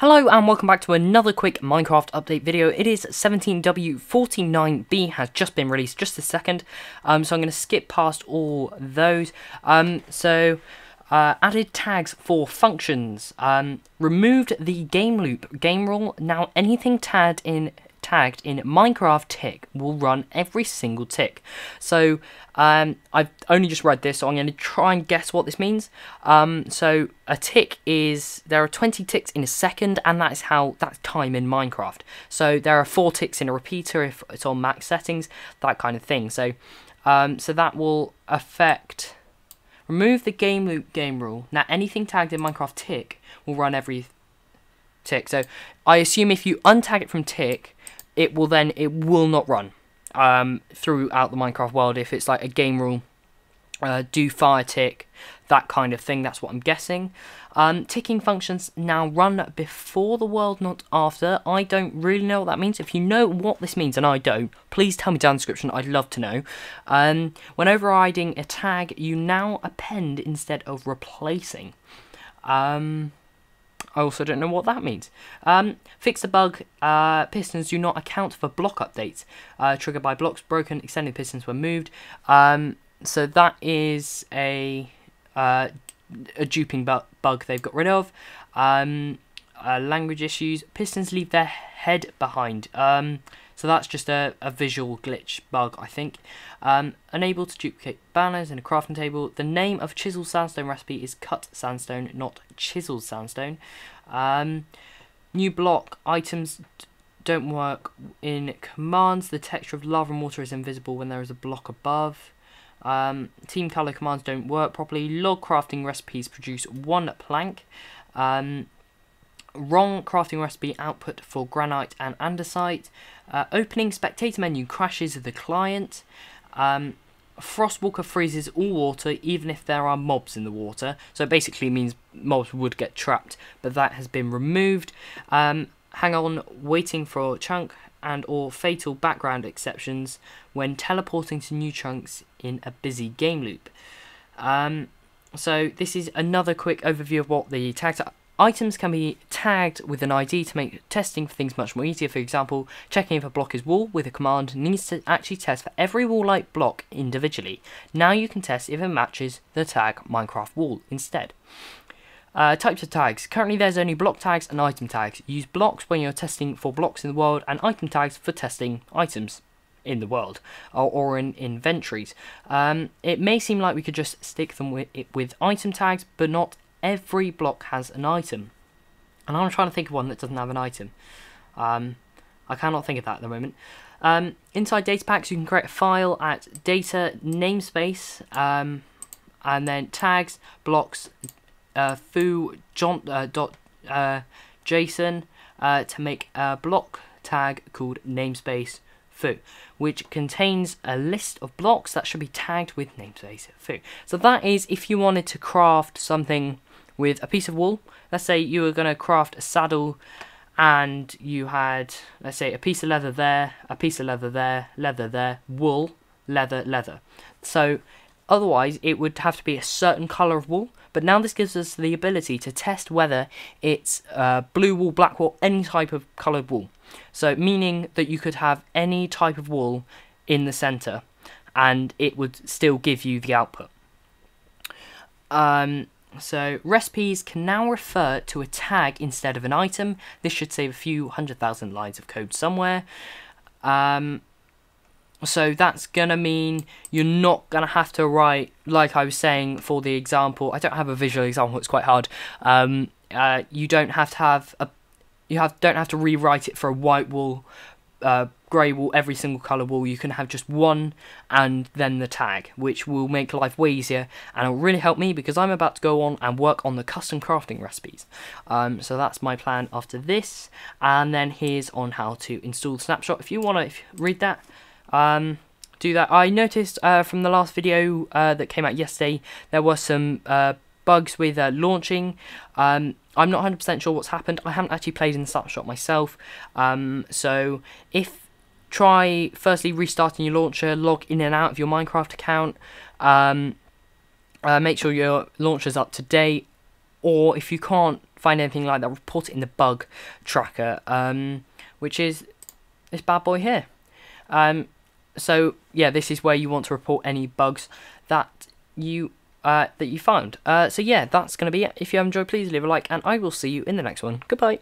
Hello and welcome back to another quick Minecraft update video. It is 17W49B has just been released just a second, so I'm going to skip past all those. Added tags for functions, removed the game loop game rule. Now anything tagged in Minecraft tick will run every single tick. So I've only just read this, so I'm going to try and guess what this means. So a tick is, there are 20 ticks in a second, and that's time in Minecraft. So there are 4 ticks in a repeater if it's on max settings, that kind of thing. So that will affect. Remove the game loop game rule. Now anything tagged in Minecraft tick will run every tick. So I assume if you untag it from tick, it will not run throughout the Minecraft world. If it's like a game rule, do fire tick, that kind of thing. That's what I'm guessing. Ticking functions now run before the world, not after. I don't really know what that means. If you know what this means, and I don't, please tell me down in the description. I'd love to know. When overriding a tag, you now append instead of replacing. I also don't know what that means. Fix the bug. Pistons do not account for block updates. Triggered by blocks broken, extended pistons were moved. So that is a duping bug they've got rid of. Language issues. Pistons leave their head behind. So that's just a visual glitch bug, I think. Unable to duplicate banners in a crafting table. The name of chiseled sandstone recipe is cut sandstone, not chiseled sandstone. New block items don't work in commands. The texture of lava and water is invisible when there is a block above. Team color commands don't work properly. Log crafting recipes produce 1 plank. Wrong crafting recipe output for granite and andesite. Opening spectator menu crashes the client. Frostwalker freezes all water even if there are mobs in the water. So it basically means mobs would get trapped, but that has been removed. Hang on, waiting for chunk and or fatal background exceptions when teleporting to new chunks in a busy game loop. So this is another quick overview of what the tags are. Items can be tagged with an ID to make testing for things much more easier. For example, checking if a block is wool with a command needs to actually test for every wool-like block individually. Now you can test if it matches the tag Minecraft wool instead. Types of tags. Currently there's only block tags and item tags. Use blocks when you're testing for blocks in the world, and item tags for testing items in the world or in inventories. It may seem like we could just stick them with item tags, but not every block has an item, and I'm trying to think of one that doesn't have an item. I cannot think of that at the moment. Inside data packs, you can create a file at data namespace, and then tags blocks foo.json to make a block tag called namespace foo, which contains a list of blocks that should be tagged with namespace foo. So that is if you wanted to craft something with a piece of wool. Let's say you were going to craft a saddle and you had, let's say, a piece of leather there, a piece of leather there, leather there, wool, leather, leather. So otherwise it would have to be a certain colour of wool, but now this gives us the ability to test whether it's blue wool, black wool, any type of coloured wool. So meaning that you could have any type of wool in the centre and it would still give you the output. So recipes can now refer to a tag instead of an item. This should save a few 100,000 lines of code somewhere. So that's gonna mean you're not gonna have to write, like I was saying for the example. I don't have a visual example; it's quite hard. You don't have to have don't have to rewrite it for a white wool, grey wool, every single colour wool. You can have just one and then the tag, which will make life way easier, and it will really help me because I'm about to go on and work on the custom crafting recipes. So that's my plan after this, and then here's on how to install the snapshot. If you want to read that, do that. I noticed from the last video that came out yesterday, there were some bugs with launching. I'm not 100% sure what's happened. I haven't actually played in the snapshot myself. So try firstly restarting your launcher, log in and out of your Minecraft account, make sure your launcher's up to date, or if you can't find anything like that, report it in the bug tracker, which is this bad boy here. So yeah, this is where you want to report any bugs that you found. So yeah, that's going to be it. If you have enjoyed, please leave a like, and I will see you in the next one. Goodbye.